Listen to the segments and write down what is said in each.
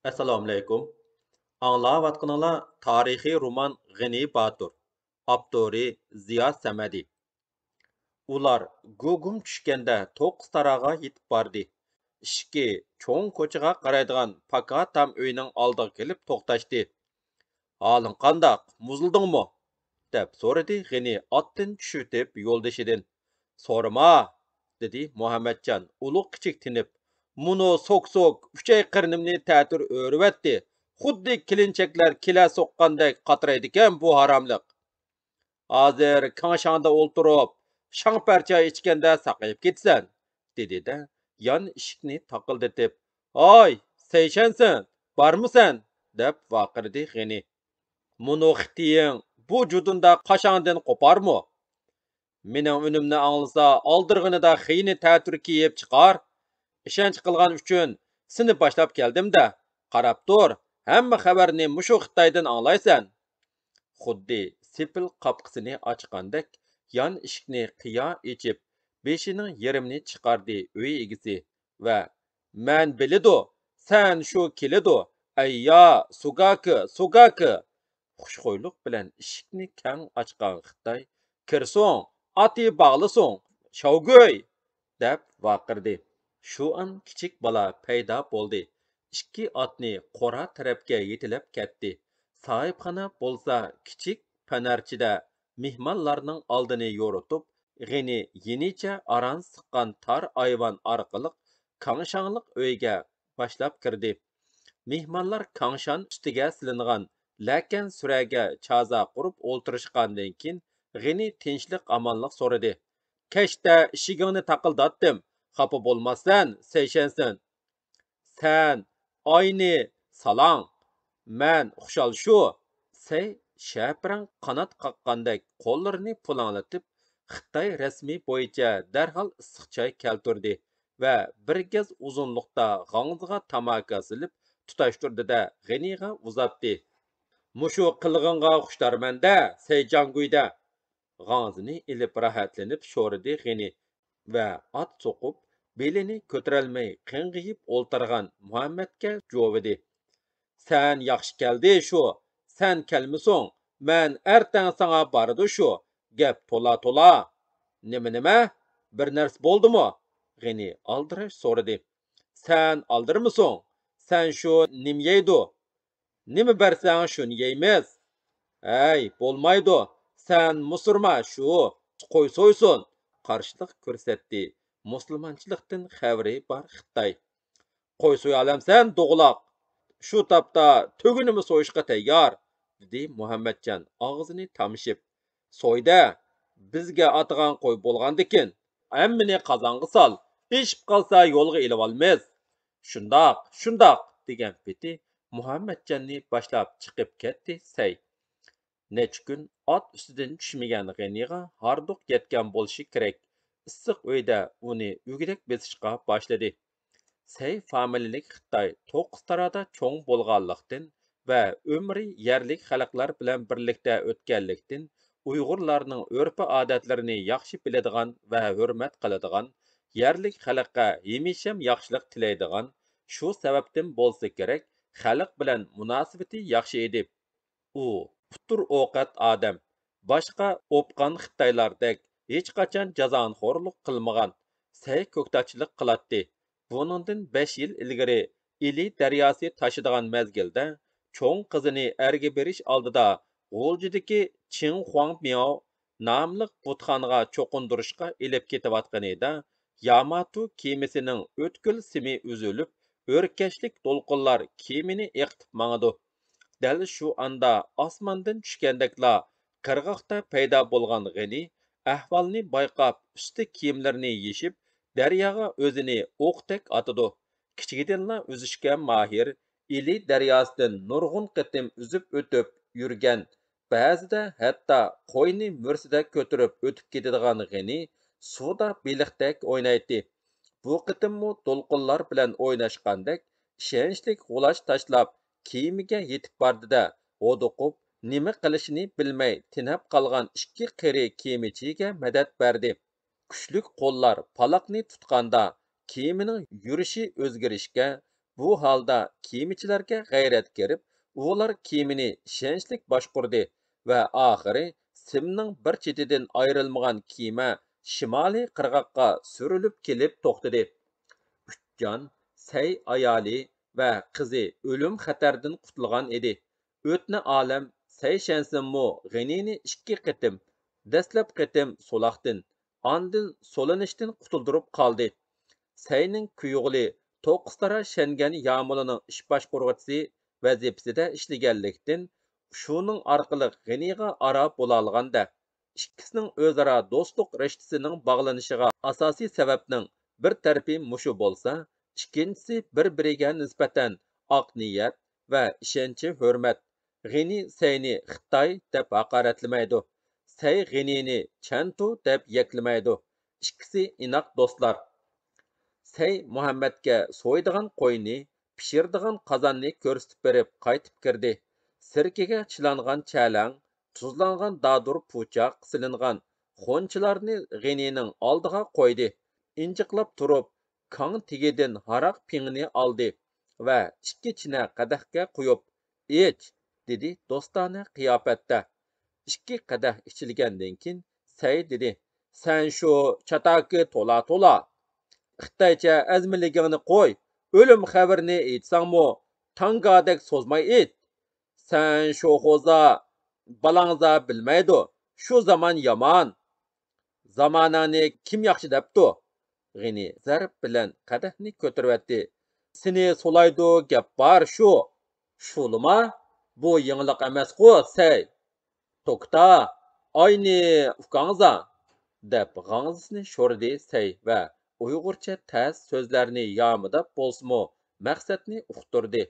Assalomu alaykum. Anglayotganlar tarixiy roman G'ani Batur. Avtori Ziyo Samadi. Ular gugum tushganda to'q taraga yetib bordi. Ishki cho'ng ko'chaga qaraydigan paka tam uyning oldiga kelib to'xtashdi. Haling qandaq? Muzildingmi? deb so'radi G'ani otdan tushib yo'ldoshidan. So'rama, dedi Muhammadjon ulug' kichik tinib. Muno sok uchay qirnimni ta'tir o'rvatdi. Xuddi kelinchaklar kila soqqandek qatiraydigan bu haromliq. Hozir kangshangda o'ltirib, shang parcha ichganda saqayib ketsan, dedi-da, yon eshikni taqildatib, "Hoy, seyshansan, bormisan?" deb vaqirdi G'ani. Muno xitiying bu judunda qashangdan qoparmi? Mening unimni anglasa, oldirg'inida xiyni ta'tir kiyib chiqar. İşenç qilgan uchun seni boshlab keldim-da. Qarab tur, hamma xabarni mushu Xitoydan anglaysan. Xuddi sepil qapqisini ochgandek, yon eshikni qiyo echib, beshining yerimini chiqardi uy egisi va "Man bilidu, sen shu kelidu. Ayya, Sugaki." Xushxo'yliq bilan eshikni kang ochgan Xitoy, "Kirso'ng, ati bog'liso'ng, Shavgo'y!" deb vaqirdi. Shu an kichik bola paydo bo'ldi. Ikki otni qora tarafga yetilab ketdi. Sohibxona bo'lsa kichik panarchida mehmonlarning oldini yo'ritib, g'ini yenicha aran siqqan tor ayvon orqali kangshonliq uyga boshlab kirdi. Mehmonlar kangshan ustiga silingan lakan suraga chaza qurib o'ltirishgandan keyin g'ini tinchlik amonliq so'radi. Kechda ishigingni taqildatdim. Xafa bo'lmassan, seyshansin. Sen oyni salang. Man xushal shu. Sey shaprang qanot qaqqandek qo'llarini pulanglatib, Xitoy rasmiy bo'yicha darhol issiq choy keltirdi va bir gaz uzunliqda g'angziga tamaka silib tutashtirdi-da G'aniga uzatdi. Mushu qilg'inga xushdarmanda, Seyjanguyda. G'angzini ilib rahatlanib sho'ridi G'ani va ot so'qib belini ko'tarolmay qing'iyib o'ltirgan Muhammadga jo'vidi. Sen yaxshi keldi shu. Sen kelmisong, man ertang sanga bordi shu. Gap to'la. Nima? Bir narsa bo'ldimi? G'ani aldirash so'radi. Sen aldirmisong? Sen shu nim yeydi? Nima bersang shuni yeymiz. Ey, bo'lmaydi. Sen musurma shu. Qo'y so'ysun. Qarshilik ko'rsatdi. Musulmonchilikdan xabari bor Xitoy. Qo'y so'y olamsan, do'g'loq. Shu topda tugunimi so'yishga tayyor, dedi Muhammadjon og'zini tamishib. So'yda bizga atgan qo'y bo'lgandikin, hammani qozonga sol. Pishib qolsa yo'lga ilib olmiz. Shundoq degan peti Muhammadjonni boshlab chiqib ketdi Say. Necha kun ot ustidan tushmagan G'aniga harduq yetgan bo'lishi kerak. Issiq uyda uni ugidak besishga boshladi. Say familiyalik Xitoy to'qqiz tarada cho'ng bo'lganlikdan va umri yerlik xalqlar bilan birlikda o'tganlikdan Uyg'urlarning urf odatlarini yaxshi biladigan va hurmat qiladigan, yerlik xalqqa hemisham yaxshilik tilaydigan, shu sababdan bo'lsa kerak, xalq bilan munosabati yaxshi edi. U putur ovqat odam, boshqa o'pqan Xitoylardek hech qachon jazonxo'rlik qilmagan, say ko'ktachilik qiladi. Buningdan 5 yil ilgari Ili daryosi tashadigan mezgilda cho'ng qizini erga berish oldida G'uljidagi Ching Huang Miao nomli butxonaga cho'qindirishga ilib ketayotgan edi. Yamato kemasining o'tkul simi uzilib, o'rkashlik to'lqinlar kemini eqitib mangadi. Dal shu anda osmondan tushgandekla qirg'oqda paydo bo'lgan G'ani ahvolni bayqab usti kiyimlarini yechib daryoga o'zini o'qdek atidi. Kichikidinla uzishga mahir, Ili daryosidan nurg'un qitim uzib o'tib yurgan, ba'zida hatto qo'yni mursida ko'tarib o'tib ketadigan G'ani suvda beliqdek o'ynaydi. Bu qitimmu to'lqinlar bilan o'ynashgandek ishonchlik g'ulash tashlab kiyimiga yetib bordida o'diqib nima qilishini bilmay tinab qolgan ikki qiri kiyimichiga madad berdi. Kuchlik qo'llar paloqni tutganda kiyimining yurishi o'zgarishga, Bu holda kiyimichilarga g'ayrat kirib, ular kiyimini ishonchlik boshqurdi va oxiri simning bir chetidan ayrilmagan kiyima shimoliy qirg'oqqa surilib kelib to'xtadi. Jon Say ayoli va qizi o'lim xatardan qutulgan edi. O'tni olam Say shansinmu g'inini ikki qitim, dastlab qitim so'loqdan, andin so'linishdan qutuldirib qoldi. Sayning kuyug'li to'qqiztara shangan yomilining ish boshqurg'uvchisi vazifasida ishlaganlikdan shuning orqali g'iniga aro bo'lolganda ikkisining o'zaro do'stlik rishtasining bog'lanishiga asosiy sababning bir tarafi mushu bo'lsa, ikkinchisi bir-biriga nisbatan oq niyat va ishonchi hurmat. G'ini Sayni Xitoy deb haqoratlamaydi. Say G'inini Chantu deb yaklamaydi. Ikkisi inoq do'stlar. Say Muhammadga so'ydigan qo'yni, pishirdigan qozonni ko'rsatib berib qaytib kirdi. Sirkiga chilangan chalang, tuzlangan dadur puchoq silingan xonchilarni G'inining oldiga qo'ydi. İnjiqlab turib, kang tegidan haraq pingini oldi va ikki china qadahga quyib, "Ich", dedi do'stona qiyofatda. Ikki qadah ichilgandan keyin Say dedi: "Sen shu chatoki to'la Xitoycha azmiligingni qo'y, o'lim xabarini aytsangmi, tangadek so'zmay ayt. Sen shu xo'za balangza bilmaydi, shu zamon yomon. Zamonani kim yaxshi debdi?" G'ini zarb bilan qadahni ko'taribdi. "Seni so'laydi gap bor shu. Shulima? Bu yangilik emas-ku, Say. To'xta, ayni ukangza" deb g'angzisini sho'rdi Say va uyg'urcha ta'z so'zlarni yomidab bo'lsimi maqsadni uqtirdi.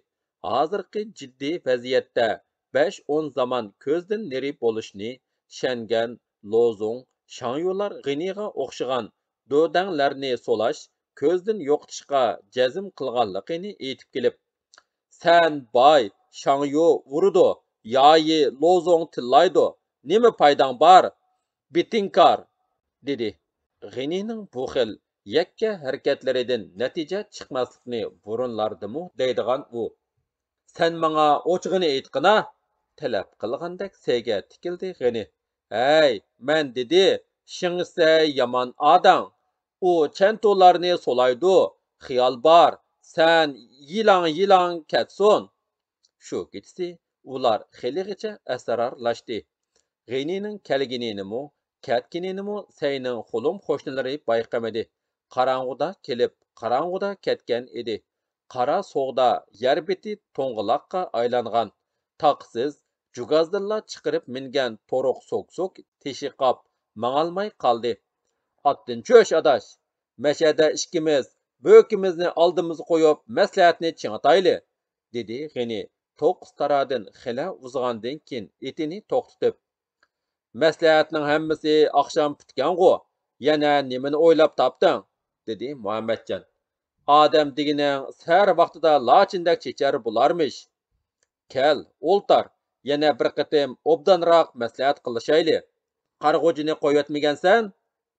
Hozirgi jiddiy vaziyatda 5-10 zamon ko'zdan neri bo'lishni Shangan, Lozung, Shanyular G'iniga o'xshagan do'danglarni so'lash, ko'zdan yo'qotishga jazm qilganligini aytib kelib, "Sen boy Shangyu urudi, yoyi Lozung tillaydi, nima foydang bor? Bitinkor", dedi. G'inining bu xil yakka harakatlaridan natija chiqmaslikni burunlardimu deydigan u. "Sen manga o'chig'ini aytqina", talab qilgandek Sayga tikildi G'ini. "Hey, men dedi, shingisi yomon odam. U chantolarni so'laydi, xiyol bor. Sen yilang ketsin." Shu kechisi ular xiligacha asrorlashdi. G'inining kelgininimu, ketgininimu Sayning xulum qo'shnilari bayqamadi. Qarang'uda kelib, qarang'uda ketgan edi. Qara soğda yer beti to'ng'iloqqa aylangan. Taqsiz, jugazdilla chiqirib mingan to'ruq so'k teshiqab mang'almay qoldi. "Otdan cho'sh adash. Mashada ikkimiz bo'kimizni oldimizga qo'yib, maslahatni ching'atayli", dedi G'ini. To'qqiz taradin xila uzg'andan keyin etini to'xtatib, "Maslahatning hammasi oqshom bitgan-ku. Yana nimani o'ylab topding?" dedi Muhammadjon. "Odam degining sar vaqtida lochindak chechar bo'larmish. Kel, o'ltar. Yana bir qitim obdanroq maslahat qilishayli. Qarg'ujini qo'yatmagansan?"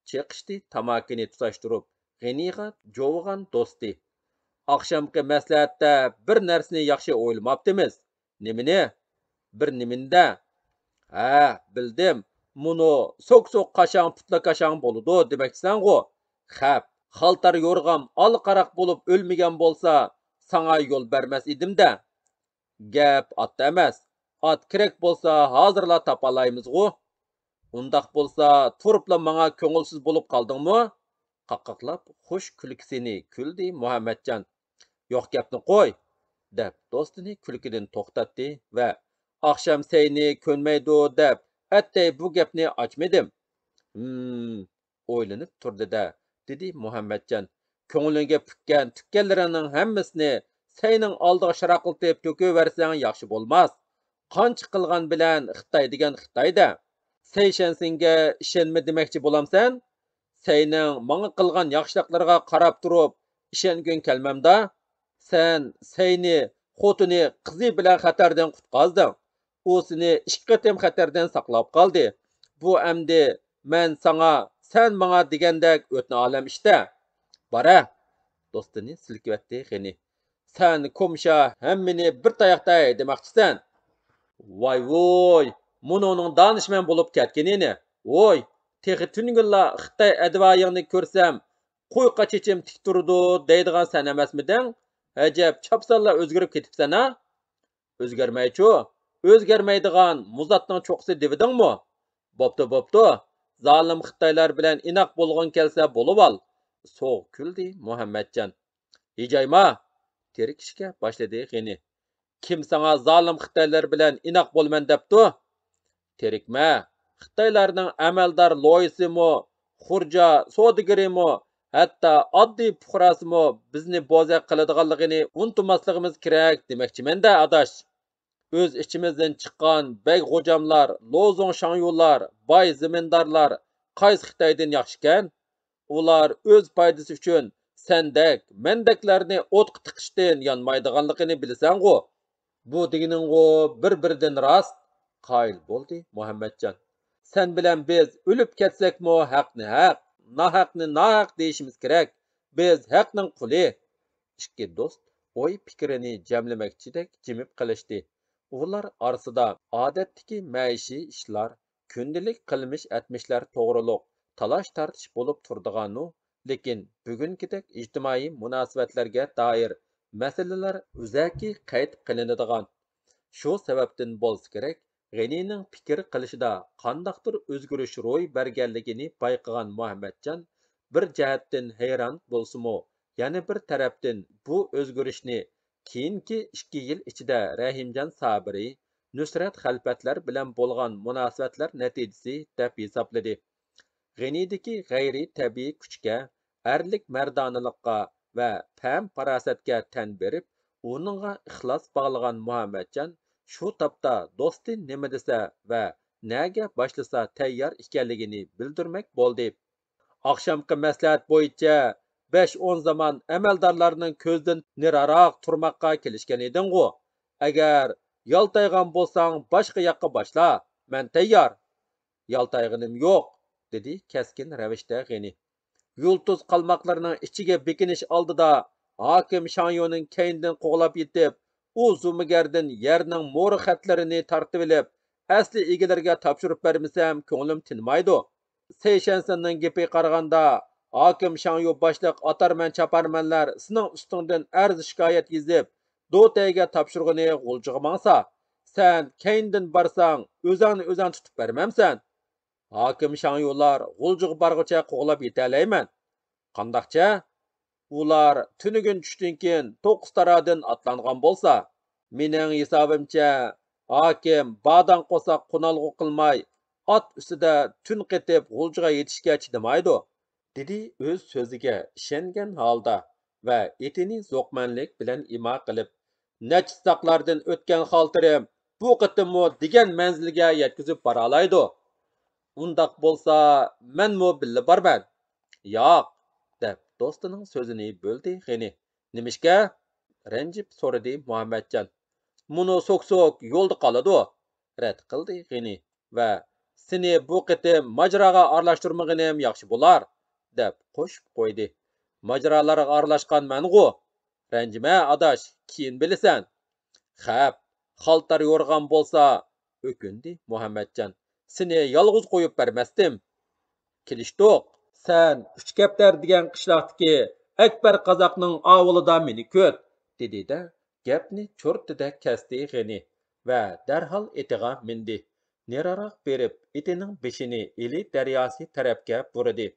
Chiqishdi tamakini tutashtirib, G'iniga jo'vigan do'sti. "Oqshomgi maslahatda bir narsani yaxshi o'ylamabdimiz." "Nimani?" "Bir niminda?" "Ha, bildim. Munu so'k qashang putla qashang bo'ludi demakchisan-ku. Xap, xaltar yo'rg'am qaraq bo'lib o'lmagan bo'lsa, sana yo'l bermas edim-da." "Gap otda emas. Ot kerak bo'lsa, hozirla topalaymiz-ku. Undaq bo'lsa, turibla manga ko'ngilsiz bo'lib qoldingmi?" Qaqqaqlab xush kulkisini kuldi Muhammadjon. "Yo'q gapni qo'y", deb do'stini kulkidan to'xtatdi va "Oqshom Sayni ko'nmaydi deb, attay bu gapni ochmadim." O'ylanib turdi-da, dedi Muhammadjon. "Ko'nglinga tukkanlaringning hammasini Sayning oldiga sharaqlatib to'kiversang yaxshi bo'lmas. Qancha qilgan bilan Xitoy degan Xitoyda. Say shansinga ishonma demoqchi bo'lamsan? Sayning menga qilgan yaxshiliklariga qarab turib ishonging kelmamda. Sen Sayni xotini qizi bilan xatardan qutqazding. U seni ikki qatim xatardan saqlab qoldi. Bu amdi men sana, sen menga degandek o'tni olam ishda. Bora", do'stini silkivatdi G'ini. Sen komşa hemmini bir tayoqday demoqchisan. Voy, munoning danishmand bo'lib ketganini. Voy, texi tungilla Xitoy advoyingni ko'rsam, qo'y qachichim tik turdi deydigan sen emasmiding? Ajab, chapsalla o'zgarib ketibsan ha? O'zgarmaychu. O'zgarmaydigan muzatning cho'qisi devidingmi? Bo'pti. Zalim Xitoylar bilan inoq bo'lg'in kelsa bo'lib ol. So'g' kuldi Muhammadjon. Hijayma, terikishga boshladi G'ini. Kim sana zalim Xitoylar bilan inoq bo'lman debdi? Terikma. Xitoylarning amaldor loyisimi, xurja savdogirimi, hatto oddiy fuqarosimi bizni bo'zaq qiladiganligini unutmasligimiz kerak demoqchiman-da, adosh. O'z ichimizdan chiqqan bey xo'jamlar, lozong shanyular, boy zamindorlar qaysi Xitoydan yaxshikan? Ular o'z foydasi uchun sendek, mendeklarni o'tqa tiqishdan yonmaydiganligini bilasan-ku. Bu deganing-ku bir-biridan rost. Qoyil bo'ldi Muhammadjon. Sen bilan biz o'lib ketsakmi haqni haq, nohaqni nohaq deyishimiz kerak. Biz haqning quli. Ikki do'st o'y fikrini jamlamoqchidek jimib qilishdi. Ular orasida odatdagi maishiy ishlar, kundalik qilmish atmishlar to'g'riliq talash tartish bo'lib turdiganu, lekin bugünkidek ijtimoiy munosabatlarga doir masalalar o'zaki qayd qilinadigan. Shu sababdan bo'lsa kerak, G'anining fikr qilishida qandaqdir o'zgarish ro'y berganligini payqagan Muhammadjon bir jihatdan hayron bo'lsa-mu, yana bir tarafdan bu o'zgarishni keyingi 2 yil ichida Rahimjon Sabiri, Nusrat Xalfatlar bilan bo'lgan munosabatlar natijasi deb hisobladi. G'anidagi g'ayriy tabiiy kuchga, erlik mardonaliqqa va faham farosatga tan berib, uningga ixlos bog'lagan Muhammadjon shu topda do'sti nima desa va naga boshlasa tayyor ekanligini bildirmak bo'ldi. Oqshomgi maslahat bo'yicha 5-10 zamon amaldorlarning ko'zdan niraroq turmoqqa kelishgan eding-ku. Agar yaltaygan bo'lsang boshqa yoqqa boshla, men tayyor. Yaltayg'inim yo'q, dedi keskin ravishda G'ani. Yulduz qalmoqlarining ichiga bekinish oldida hokim Shanyoning keynidan qo'g'lab yetib, u zumigardan yerning mo'ri xatlarini tortib olib, asli egalariga topshirib bermasam ko'nglim tinmaydi. Seyshansanning gapi qaraganda, hokim Shanyo boshliq atarman chaparmanlar sening ustingdan arz shikoyat yezib, Dotayga topshirg'ini g'uljiga mangsa, sen keynidan barsang, o'zingni tutib bermamsan. Hakim Şanyolar g'uljiga barg'icha qo'g'lab yetalayman. Qandaqcha? Ular tunigun tushdan keyin 9 tarodan atlangan bo'lsa, mening hisobimcha hakim badan qo'saq qunalg'u qilmay, ot ustida tun qetib g'uljiga yetishga chidamaydi, dedi o'z so'ziga ishongan holda va etini zo'qmanlik bilan imo qilib, nachistaqlardan o'tgan xaltirim bu qitimmo degan manzilga yetkazib bora oladi. Undaq bo'lsa, menmo billa borman. Yo'q, deb do'stining so'zini bo'ldi G'ani. Nimishga? Ranjib so'radi Muhammadjon. Muni so'k yo'lda qoladi, rad qildi G'ani va seni bu qitim majroga aralashtirmaganim yaxshi bo'lar, deb qo'shib qo'ydi. Majrolarga aralashgan men-ku. Ranjima adosh, keyin bilasan. Xap, xaltar yo'rgan bo'lsa, o'kindi Muhammadjon. Seni yolg'iz qo'yib bermasdim. Kelishdik. Sen Uchkaptar degan qishloqdagi Akbar qozoqning ovulida meni ko't, dedi-da, gapni cho'rtida kesdi G'ani va darhol etiga mindi. Neraroq berib, etining beshini Ili daryosi tarafga burdi.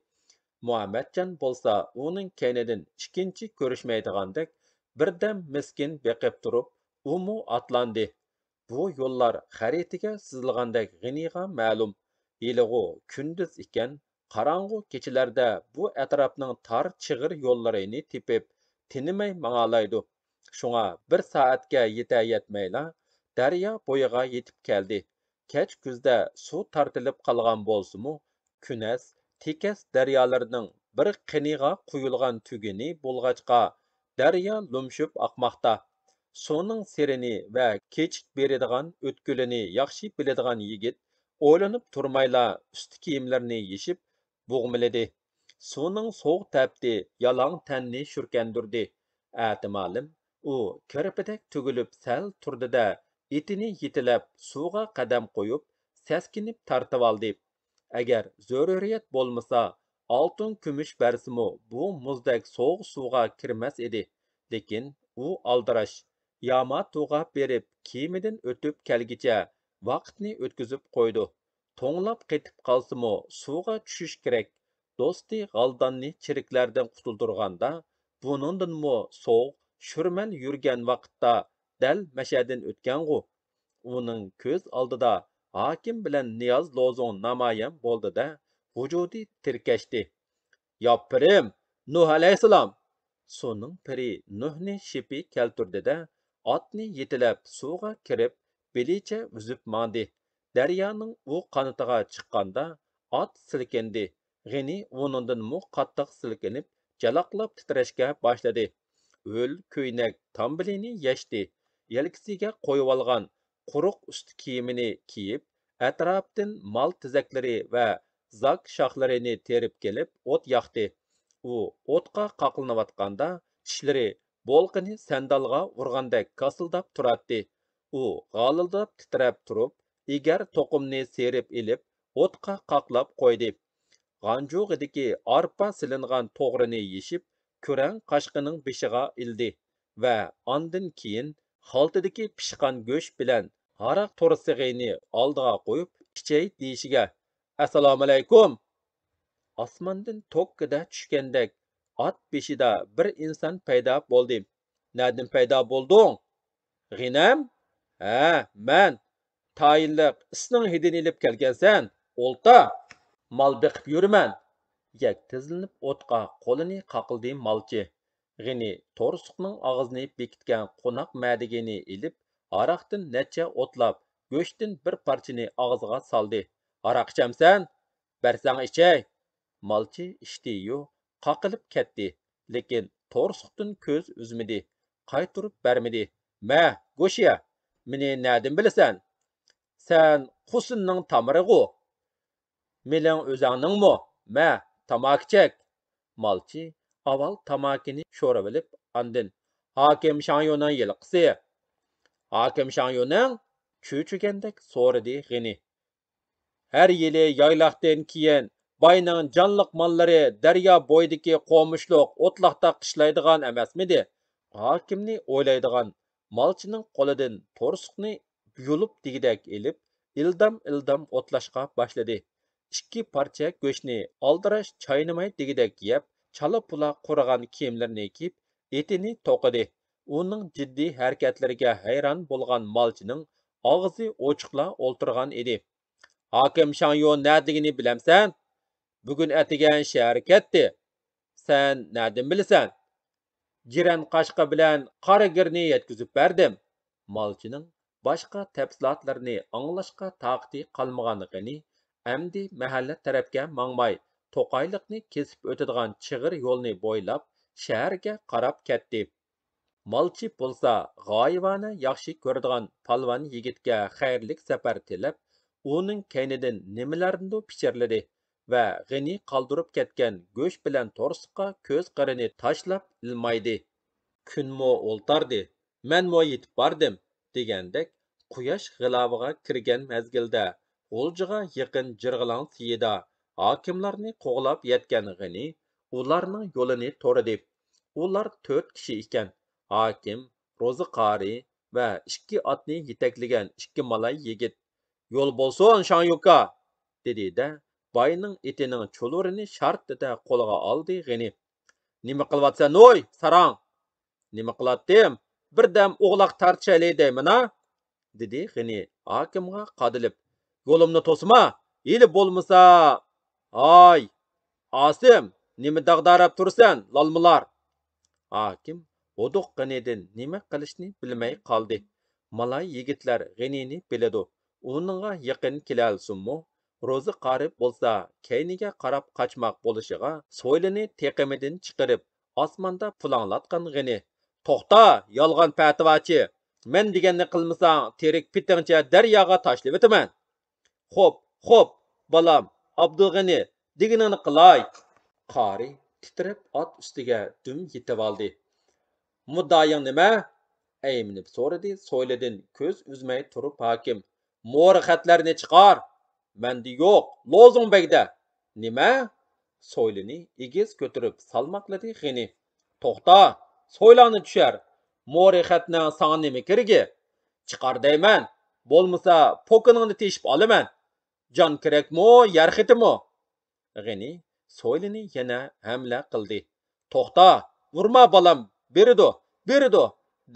Muhammadjon bo'lsa, uning keynidan ikkinchi ko'rishmaydigandek birdam miskin beqib turib, umu atlandi. Bu yo'llar xaritaga sizilgandek G'aniga ma'lum. Yilg'u kunduz ekan, qorong'u kechalarda bu atrofning tor chig'ir yo'llarini tepib, tinimay mangalaydi. Shunga bir soatga yetmayla daryo bo'yiga yetib keldi. Kech kuzda suv tortilib qolgan bo'lsa-mu, kunas, tekas daryolarning bir qiniga quyilgan tugini bo'lg'achqa daryo lumshib oqmoqda. Suvning serini va kechik beradigan o'tkülini yaxshi biladigan yigit o'ylanib turmayla usti kiyimlarini yeshib bug'miladi. Suvning sovuq tapti yalang tanni shurkandirdi. Atimolim u kirpidek tugilib sal turdida itini yetilab suvga qadam qo'yib saskinib tartib oldi. Agar zaruriyat bo'lmasa oltin kumush bersimi bu muzdek sovuq suvga kirmas edi. Lekin u aldirash Yamato'ga berib kemidan o'tib kelgicha vaqtni o'tkazib qo'ydi. To'nglab ketib qolsimi suvga tushish kerak. Do'sti g'aldonni chiriklardan qutuldirganda buningdanmi sovuq shurman yurgan vaqtda dal mashadin o'tgan-g'u. Uning ko'z oldida hokim bilan Niyoz Lozon namoyon bo'ldi-da, vujudi tirkashdi. Yopirim, Nuh alayhissalom. Suning piri Nuhni shipi keltirdi-da, otni yetilab suvga kirib, belicha uzib mandi. Daryoning u qanatiga chiqqanda ot silkindi. G'ini uningdanmi qattiq silkinib, jalaqlab titrashga boshladi. O'l ko'ynak tambilini yashdi. Yelkasiga qo'yib olgan quruq ust kiyimini kiyib, atrofdan mol tizaklari va zak shoxlarini terib kelib, o't yoqdi. U o'tqa qaqlanayotganda tishlari bolqini sandalga urgandek kasildab turardi. U g'alildab titrab turib, egar to'qimni serib ilib, o'tqa qaqlab qo'ydi. G'anjug'idagi arpa silingan to'g'rini yeshib, ko'rang qashqining beshiga ildi va ondan keyin xaltadagi pishqan go'sht bilan haraq to'rsig'ini oldiga qo'yib, ichay deyishiga assalomu alaykum. Osmondan tokkida tushgandek ot beshida bir inson paydo bo'ldi. Nadan paydo bo'lding? G'inam? Ha, man. Tayinliq isning hidini ilib kelgansan. O'lta. Mal beqib yurman. Yak tizlinib o'tqa qo'lini qaqildi malchi. G'ini to'rsuqning og'zini bekitgan qo'noq madigini ilib, aroqdan necha o'tlab, go'shtdan bir parchani og'ziga soldi. Aroq ichamsan? Bersang ichay. Malchi ishdi-yu, qaqilib ketdi. Lekin to'rsuqdan ko'z uzmidi. Qaytirib bermidi. Ma, go'shiya, meni nadin bilasan? Sen Qusinning tamirig'u. Meling o'zaningmi? Ma, tamaki chek. Malchi avval tamakini sho'rib olib, andin Hokim Shangyoning yilqisi. Hokim Shangyoning cho'chigandek so'radi G'ini. Har yili yayloqdan keyin boyning jonliq mollari daryo bo'yidagi qo'mishliq o'tloqda qishlaydigan emasmidi? Hokimni o'ylaydigan malchining qo'lidan to'rsuqni yulib degidek ilib, ildam o'tlashga boshladi. Ikki parcha go'shtni aldirash chaynamay degidek yeb, chala-pula qurigan kiyimlarini kiyib, etini to'qidi. Uning jiddiy harakatlariga hayron bo'lgan malchining og'zi ochiqla o'ltirgan edi. Hokim Shangyo nadigini bilamsan? Bugun atigan shahar ketdi. Sen nadin bilasan? Jiran qashqa bilan qaragirni yetkizib berdim. Malchining boshqa tafsilotlarni anglashga taqati qolmaganligini, amdi mahalla tarafga mangmay, to'qayliqni kesib o'tadigan chig'ir yo'lni bo'ylab shaharga qarab ketdi. Malchi bo'lsa, g'oyivani yaxshi ko'radigan palvon yigitga xayrlik safar tilab, uning kaynidan nimalarni pichirladi va G'ini qoldirib ketgan go'sht bilan to'rsuqqa ko'z qirini tashlab ilmaydi. Kunmo o'ltardi, manmo yetib bordim degandek quyosh g'iloviga kirgan mezgilda g'uljiga yaqin jirg'ilan siyida hokimlarni qo'g'lab yetgan G'ini ularning yo'lini to'ridi. Ular 4 kishi ekan. Hokim, Ro'zi qari va 2 otni yetaklagan 2 malay yigit. Yo'l bo'lsin Shangyuka, dedi-da, boyning etining chulurini shartida qo'liga oldi G'ini. Nima qilyapsan, o'y, sarang? Nima qilatdim? Birdam o'g'loq tartishayli deyman-a? dedi G'ini hokimga qadilib. Yo'limni to'sma, yili bo'lmasa, ay, Osim, nima dag'darab tursan, lolmular? Hokim oduq G'inidan nima qilishni bilmay qoldi. Malay yigitlar G'inini biladi. Uningga yaqin kelalsunmu? Ro'zi qarib bo'lsa, kayniga qarab qochmoq bo'lishiga so'ylini teqimidan chiqarib, osmonda pulanglatgan G'ini. To'xta, yolg'on fatvochi. Men deganni qilmasang, terik pitingcha daryoga tashlab o'taman. Xo'p, balam, Abdug'ini, deganini qilay. Qari titrab ot ustiga dum yetib oldi. Muddaing nima? Әймініп so'radi so'ylidan ko'z uzmay turib hokim. Mo'ri xatlarni chiqar. Menda yo'q, Lozunbekda. Nima? So'ylini egiz ko'tirib salmoqladi G'ini. To'xta, so'ylani tushar. Mo'ri xatning sana nima keragi? Chiqar deyman. Bo'lmasa po'kiningni teshib olaman. Jon kerakmi, yer xitimi? G'ini so'ylini yana hamla qildi. To'xta, urma balam, beridu, beridu,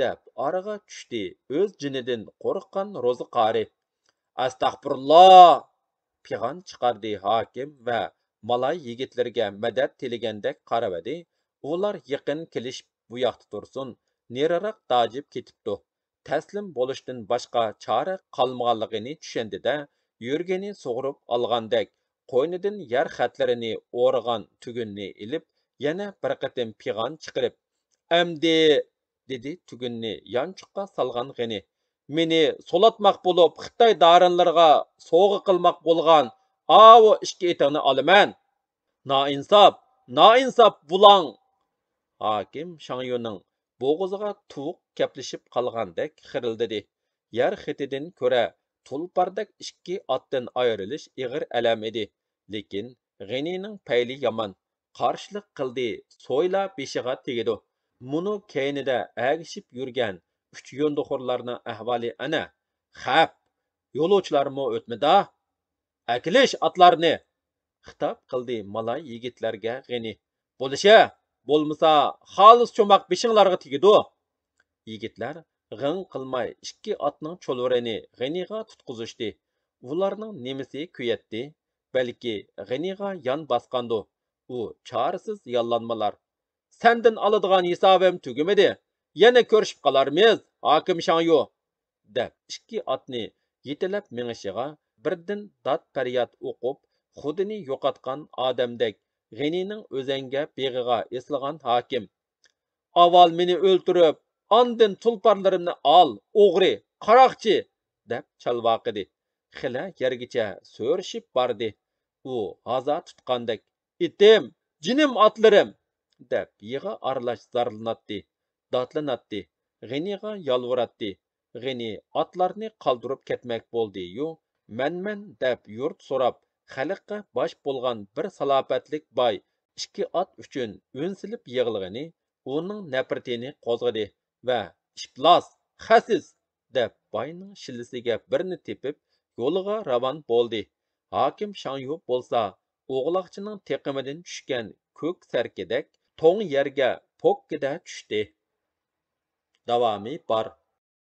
deb oraga tushdi o'z jinidan qo'rqqan Ro'zi qari. Astag'firulloh! Pig'on chiqardi hokim va malay yigitlarga madad tiligandek qaravadi. Ular yaqin kelishib bu yoqda tursin, neriroq dajib ketibdi. Taslim bo'lishdan boshqa chora qolmaganligini tushundida, yurgani sug'urib olgandek qo'ynidan yer xatlarini o'rg'an tugunni ilib, yana bir qatim pig'on chiqarib, "Amdi" dedi tugunni yanchuqqa salgan G'ini. "Meni solatmoq bo'lib, Xitoy darinlarga sovg'a qilmoq bo'lgan avu ikki etini olaman. Noinsof, noinsof bulang!" Hakim Shangyoning bo'g'ziga tuvuq kaplashib qolgandek xirildadi. Yer xitidan ko'ra tulpardek ikki otdan ayrilish ig'ir alam edi. Lekin G'inining payli yomon. Qarshilik qildi, so'yla beshiga tegidi. Muni keynida agishib yurgan uch yo'nduxurlarning ahvoli ana. Xap, yo'lovchilarmi o'tmida? Akilish otlarni! Xitob qildi malay yigitlarga G'ini. Bo'lisha, bo'lmasa xolis cho'maq beshinglarga tegidu. Yigitlar g'ing qilmay ikki otning cho'lvarini G'iniga tutqizishdi. Ularning nemisi kuyatdi, balki G'iniga yon bosqandu. U chorasiz yollanmalar. Sendin oladigan hisobim tugimidi. Yana ko'rishib qolarmiz, hokim Shangyu, deb ikki otni yetilab mingishiga birdan dod faryod o'qib, xudini yo'qotgan odamdek G'inining o'zanga beg'iga eslagan hokim. Avval meni o'ltirib, andin tulparlarimni ol, o'g'ri, qaroqchi, deb chalvoqidi. Xila yergacha so'rishib bordi. U g'azo tutgandek, itim, jinim otlarim, deb yig'i aralash zarlanatdi, dodlanatdi. G'iniga yolvuratdi. G'ini otlarni qoldirib ketmak bo'ldi-yu, man deb yurt so'rab, xalqqa bosh bo'lgan bir salobatlik boy ikki ot uchun o'nsilib yig'ilg'ini uning nafratini qo'zg'adi va iflos, xasis deb boyning shillisiga birini tepib yo'liga ravon bo'ldi. Hokim Shangyu bo'lsa o'g'loqchining teqimidan tushgan ko'k sarkidek to'ng yerga pokkida tushdi. Davomi bor.